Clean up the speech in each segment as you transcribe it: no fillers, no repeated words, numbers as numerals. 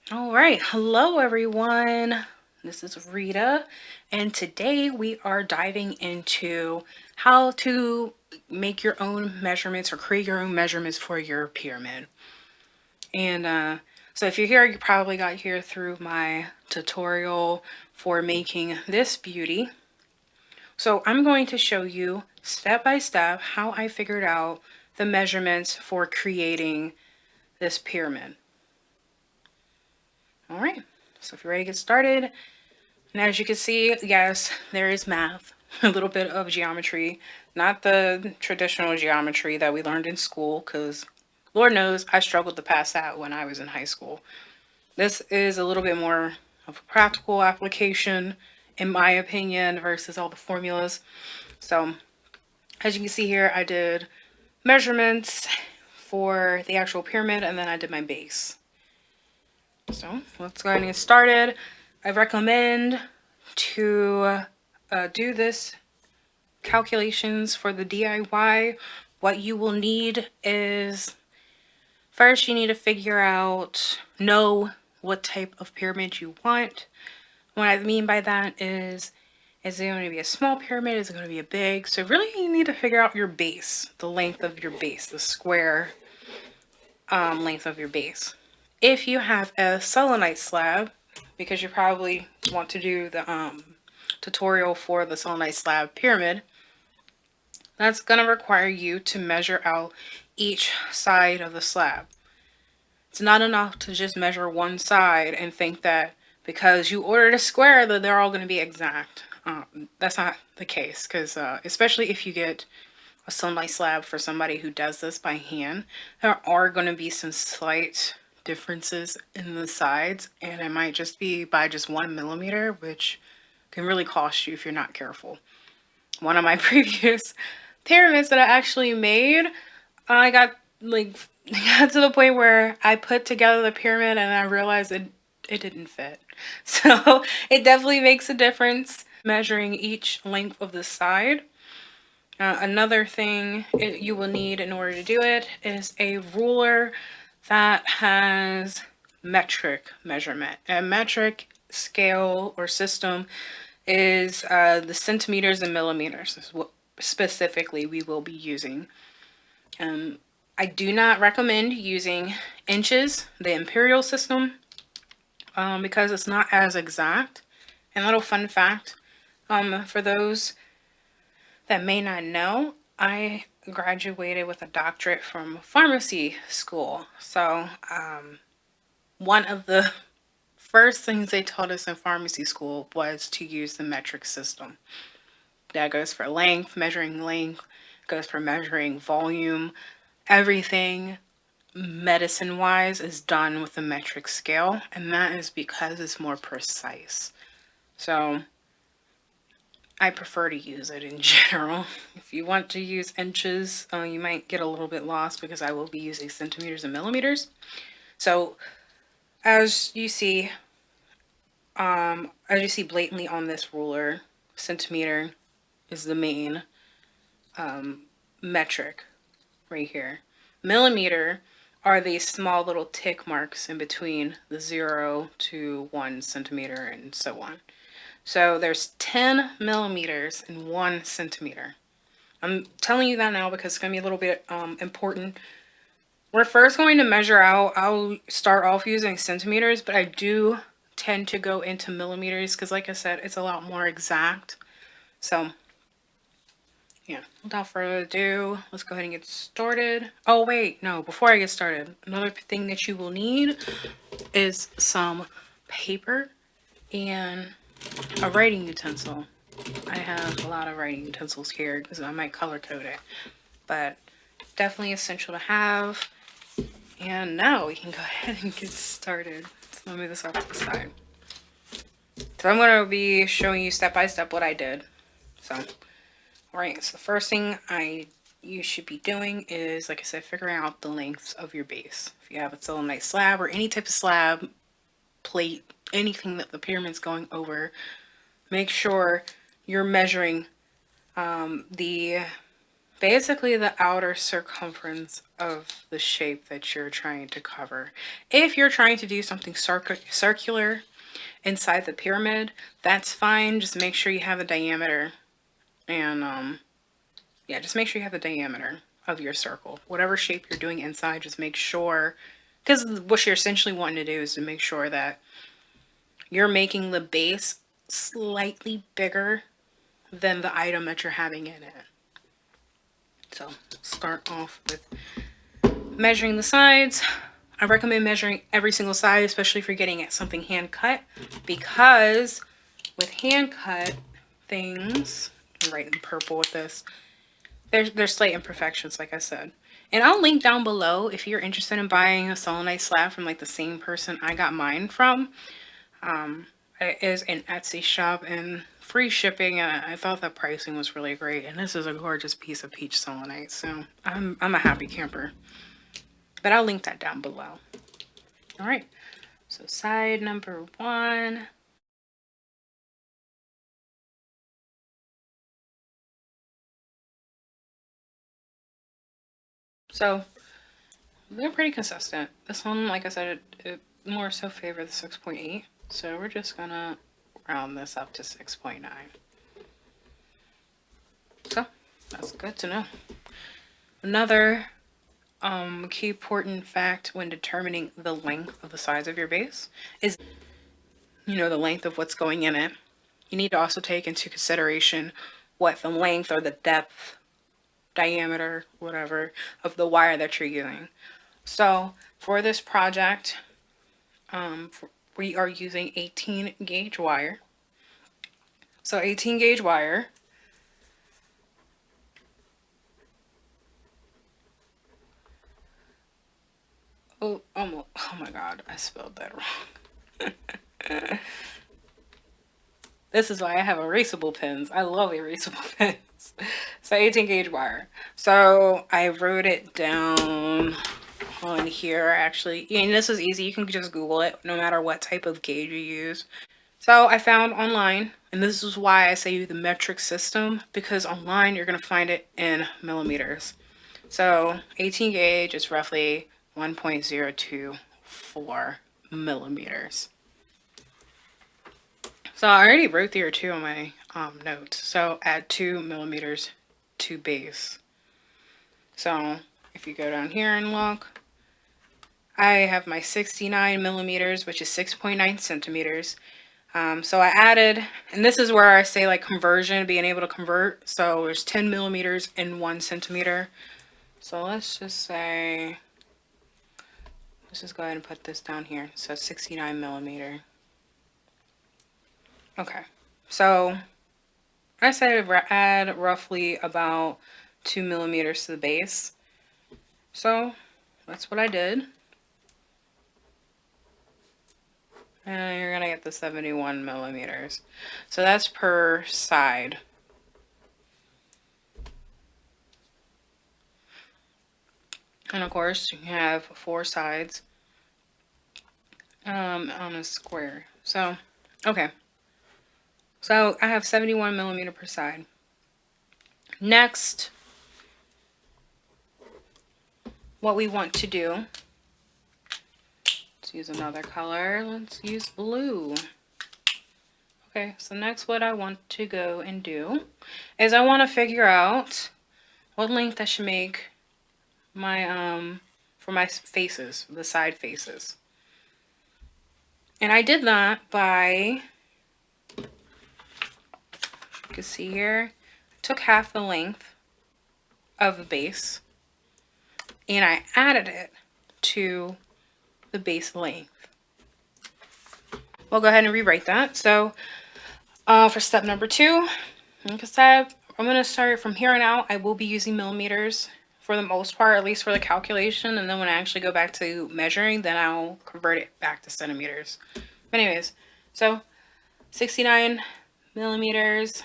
All right, hello everyone. This is Rita, and today we are diving into how to make your own measurements or create your own measurements for your pyramid. And if you're here, you probably got here through my tutorial for making this beauty. So I'm going to show you step by step how I figured out the measurements for creating this pyramid. All right, so if you're ready to get started, and as you can see, yes, there is math, a little bit of geometry, not the traditional geometry that we learned in school, because Lord knows I struggled to pass that when I was in high school. This is a little bit more of a practical application, in my opinion, versus all the formulas. So, as you can see here, I did measurements for the actual pyramid, and then I did my base. So, let's go ahead and get started. I recommend to do this calculations for the DIY. What you will need is first you need to know what type of pyramid you want. What I mean by that is it going to be a small pyramid? Is it going to be a big? So really you need to figure out your base, the length of your base, the square length of your base. If you have a selenite slab, because you probably want to do the tutorial for the selenite slab pyramid, that's going to require you to measure out each side of the slab. It's not enough to just measure one side and think that because you ordered a square that they're all going to be exact. That's not the case, because especially if you get a selenite slab for somebody who does this by hand, there are going to be some slight differences in the sides, and it might just be by just 1 millimeter, which can really cost you if you're not careful. One of my previous pyramids that I actually made, I got got to the point where I put together the pyramid and I realized it didn't fit. So it definitely makes a difference measuring each length of the side. Another thing you will need in order to do it is a ruler that has metric measurement. A metric scale or system is the centimeters and millimeters. This is what specifically we will be using. I do not recommend using inches, the imperial system, because it's not as exact. And a little fun fact, for those that may not know, I graduated with a doctorate from pharmacy school. So one of the first things they taught us in pharmacy school was to use the metric system. That goes for length, goes for measuring volume. Everything medicine wise is done with the metric scale, and that is because it's more precise. So I prefer to use it in general. If you want to use inches, you might get a little bit lost because I will be using centimeters and millimeters. So as you see blatantly on this ruler, centimeter is the main metric right here. Millimeter are these small little tick marks in between the 0 to 1 centimeter and so on. So there's 10 millimeters in 1 centimeter. I'm telling you that now because it's going to be a little bit important. We're first going to measure out. I'll start off using centimeters, but I do tend to go into millimeters because, like I said, it's a lot more exact. So yeah, without further ado, let's go ahead and get started. Oh wait, no, before I get started, another thing that you will need is some paper and a writing utensil. I have a lot of writing utensils here because I might color code it, but definitely essential to have. And now we can go ahead and get started. So let me move this off to the side. So I'm going to be showing you step by step what I did. So alright, so the first thing you should be doing is, like I said, figuring out the lengths of your base. If you have a selenite slab or any type of slab, plate, anything that the pyramid's going over, make sure you're measuring the basically the outer circumference of the shape that you're trying to cover. If you're trying to do something circular inside the pyramid, that's fine. Just make sure you have a diameter. And yeah, just make sure you have the diameter of your circle. Whatever shape you're doing inside, just make sure, because what you're essentially wanting to do is to make sure that you're making the base slightly bigger than the item that you're having in it. So start off with measuring the sides. I recommend measuring every single side, especially if you're getting at something hand cut, because with hand cut things, I'm writing purple with this, there's slight imperfections, like I said. And I'll link down below if you're interested in buying a selenite slab from like the same person I got mine from. It is an Etsy shop and free shipping, and I thought the pricing was really great. And this is a gorgeous piece of peach selenite, so I'm a happy camper. But I'll link that down below. All right, so side number 1. So they're pretty consistent. This one, like I said, it more so favor the 6.8. So we're just gonna round this up to 6.9. So that's good to know. Another key important fact when determining the length of the size of your base is, the length of what's going in it. You need to also take into consideration what the length or the depth, diameter, whatever, of the wire that you're using. So for this project, we are using 18 gauge wire. So 18 gauge wire. Oh my God, I spelled that wrong. This is why I have erasable pens. I love erasable pens. So 18 gauge wire. So I wrote it down on here actually. And this is easy. You can just Google it no matter what type of gauge you use. So I found online, and this is why I say the metric system, because online you're going to find it in millimeters. So 18 gauge is roughly 1.024 millimeters. So I already wrote there too on my notes. So add 2 millimeters to base. So if you go down here and look, I have my 69 millimeters, which is 6.9 centimeters. So I added, and this is where I say like conversion, being able to convert. So there's 10 millimeters in 1 centimeter. So let's just say, let's just go ahead and put this down here. So 69 millimeter. Okay. So I said add roughly about 2 millimeters to the base. So that's what I did. And you're gonna get the 71 millimeters. So that's per side. And of course, you have 4 sides on a square. So, okay. So I have 71 millimeter per side. Next, what we want to do, let's use another color. Let's use blue. Okay, so next what I want to go and do is I want to figure out what length I should make my for my faces, the side faces. And I did that by, you can see here, I took half the length of the base and I added it to the base length. We'll go ahead and rewrite that. So for step number 2, like I said, I'm going to start from here on out. I will be using millimeters for the most part, at least for the calculation. And then when I actually go back to measuring, then I'll convert it back to centimeters. But anyways, so 69 millimeters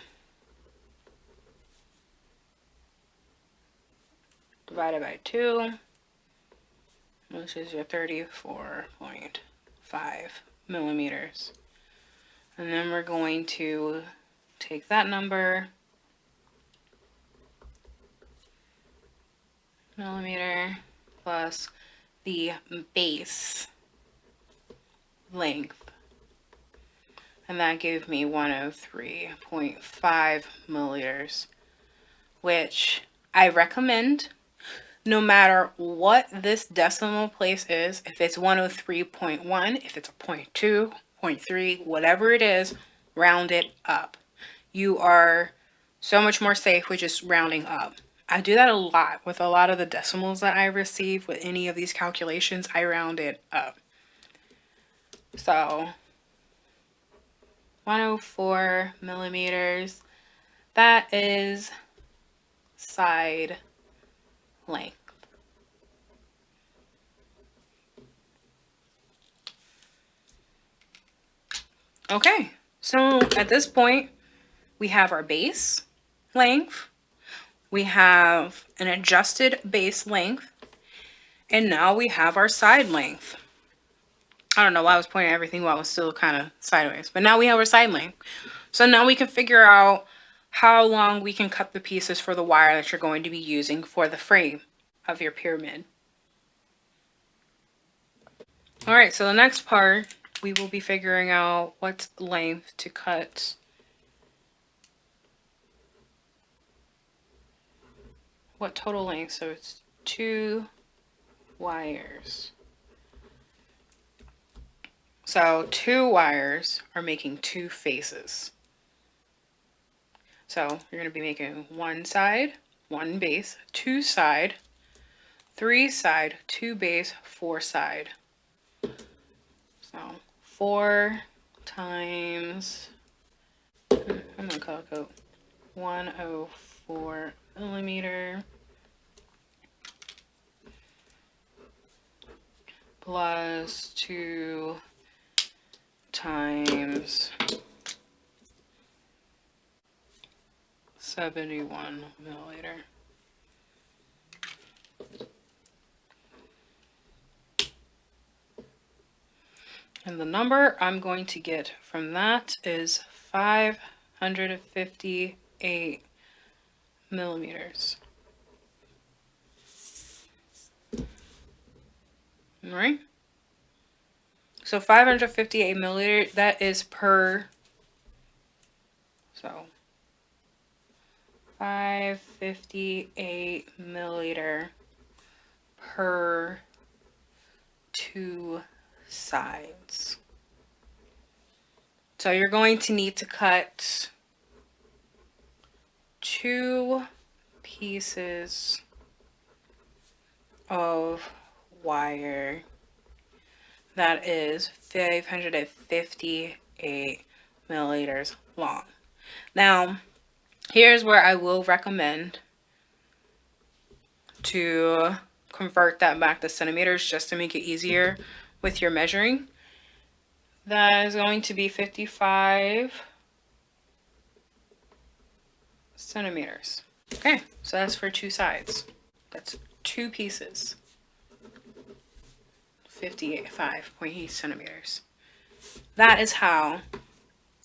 divided by 2, which is your 34.5 millimeters. And then we're going to take that number millimeter plus the base length. And that gave me 103.5 milliliters, which I recommend no matter what this decimal place is. If it's 103.1, if it's a 0.2, 0.3, whatever it is, round it up. You are so much more safe with just rounding up. I do that a lot with a lot of the decimals that I receive with any of these calculations. I round it up. So 104 millimeters, that is side length. Okay, so at this point, we have our base length, we have an adjusted base length, and now we have our side length. I don't know why I was pointing everything while it was still kind of sideways, but now we have our side length. So now we can figure out how long we can cut the pieces for the wire that you're going to be using for the frame of your pyramid. All right, so the next part, we will be figuring out what length to cut what total length. So it's 2 wires. So 2 wires are making 2 faces. So you're going to be making 1 side, 1 base, 2 side, 3 side, 2 base, 4 side. So 4 times, I'm going to color code 104 millimeter plus 2 times 71 milliliter. And the number I'm going to get from that is 558 millimeters. All right. So 558 milliliters, that is per, so 558 milliliter per 2 sides. So you're going to need to cut 2 pieces of wire that is 558 milliliters long. Now, here's where I will recommend to convert that back to centimeters just to make it easier with your measuring. That is going to be 55 centimeters. Okay, so that's for 2 sides. That's 2 pieces. 5.8 centimeters. That is how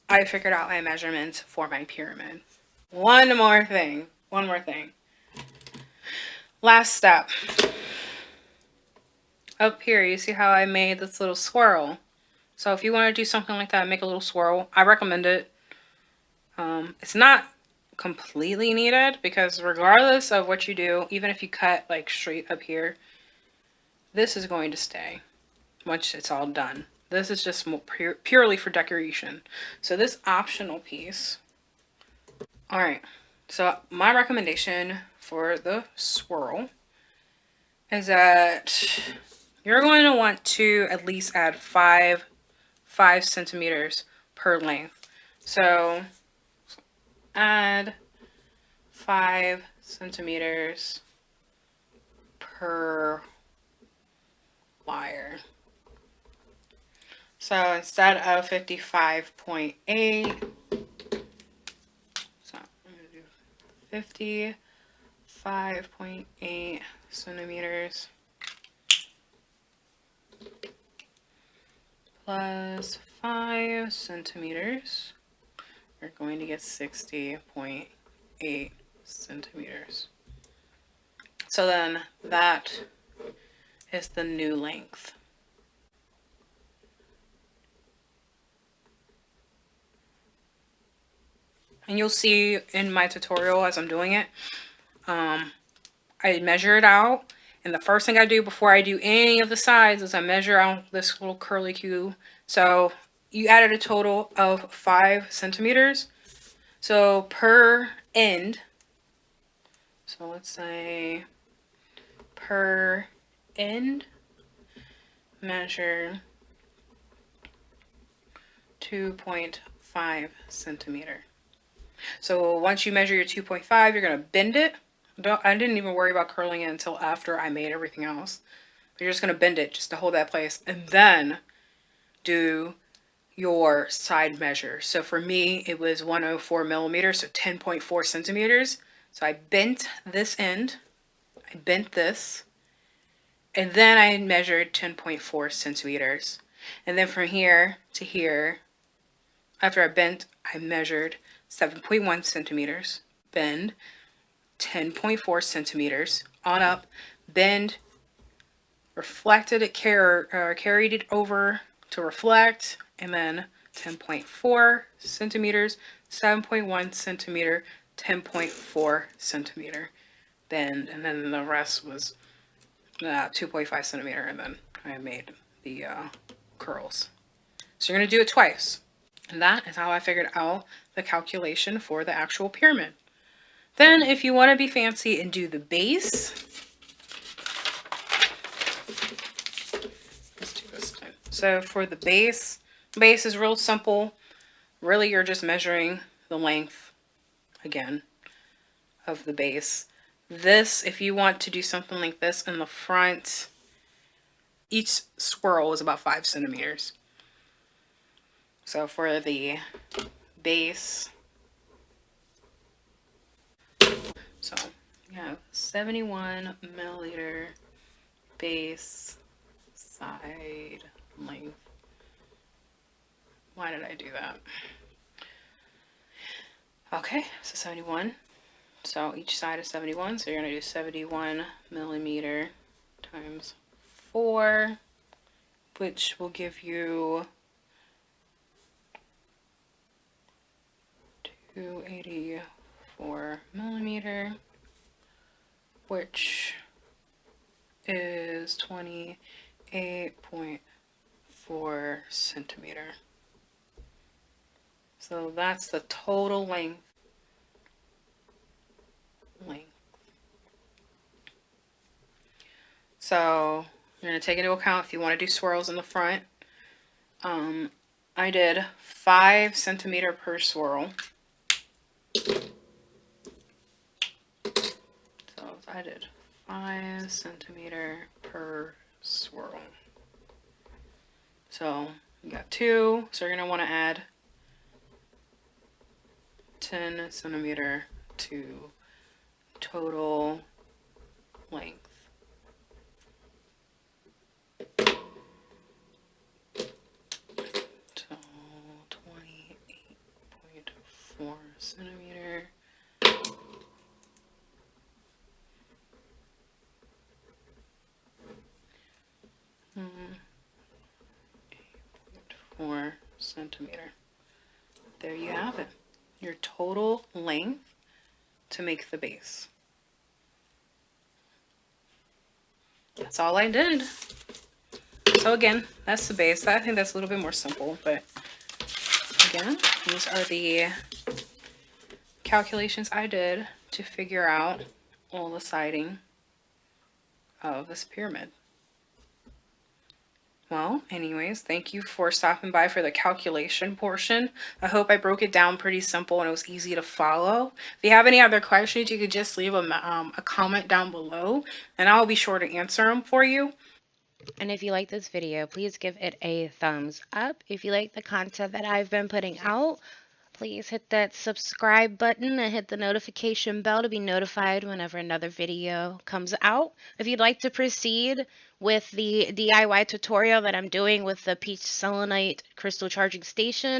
I figured out my measurements for my pyramid. One more thing. Last step. Up here, you see how I made this little swirl? So if you want to do something like that, make a little swirl. I recommend it. It's not completely needed because regardless of what you do, even if you cut like straight up here, this is going to stay once it's all done. This is just purely for decoration. So this optional piece. All right. So my recommendation for the swirl is that you're going to want to at least add 5 centimeters per length. So add 5 centimeters per wire. So instead of 55.8, so I'm going to do 55.8 centimeters plus 5 centimeters, we're going to get 60.8 centimeters. So then that is the new length. And you'll see in my tutorial as I'm doing it, I measure it out. And the first thing I do before I do any of the sides is I measure out this little curly cue. So you added a total of 5 centimeters. So per end, so let's say per end, measure 2.5 centimeter. So once you measure your 2.5, you're going to bend it. I didn't even worry about curling it until after I made everything else. But you're just going to bend it just to hold that place. And then do your side measure. So for me, it was 104 millimeters, so 10.4 centimeters. So I bent this end. I bent this. And then I measured 10.4 centimeters. And then from here to here, after I bent, I measured 7.1 centimeters, bend, 10.4 centimeters, on up, bend, reflected it, carried it over to reflect, and then 10.4 centimeters, 7.1 centimeter, 10.4 centimeter, bend, and then the rest was 2.5 centimeter, and then I made the curls. So you're going to do it twice. And that is how I figured out the calculation for the actual pyramid. Then if you want to be fancy and do the base, let's do this time. So for the base is real simple. Really, you're just measuring the length, again, of the base. This, if you want to do something like this in the front, each swirl is about 5 centimeters. So for the base, so you have 71 milliliter base side length. Why did I do that? Okay, so 71. So each side is 71. So you're going to do 71 millimeter times 4, which will give you 284 millimeter, which is 28.4 centimeter. So that's the total length. So you're going to take into account if you want to do swirls in the front. I did 5 centimeter per swirl. So I did 5 centimeter per swirl. So you got 2, so you're going to want to add 10 centimeter to total length. So 28.4 centimeter. Mm, 8.4 centimeter. There you have it. Your total length to make the base. That's all I did. So again, that's the base. I think that's a little bit more simple, but again, these are the calculations I did to figure out all the siding of this pyramid. Well, anyways, thank you for stopping by for the calculation portion. I hope I broke it down pretty simple and it was easy to follow. If you have any other questions, you could just leave a comment down below and I'll be sure to answer them for you. And if you like this video, please give it a thumbs up. If you like the content that I've been putting out, please hit that subscribe button and hit the notification bell to be notified whenever another video comes out. If you'd like to proceed with the DIY tutorial that I'm doing with the peach selenite crystal charging station,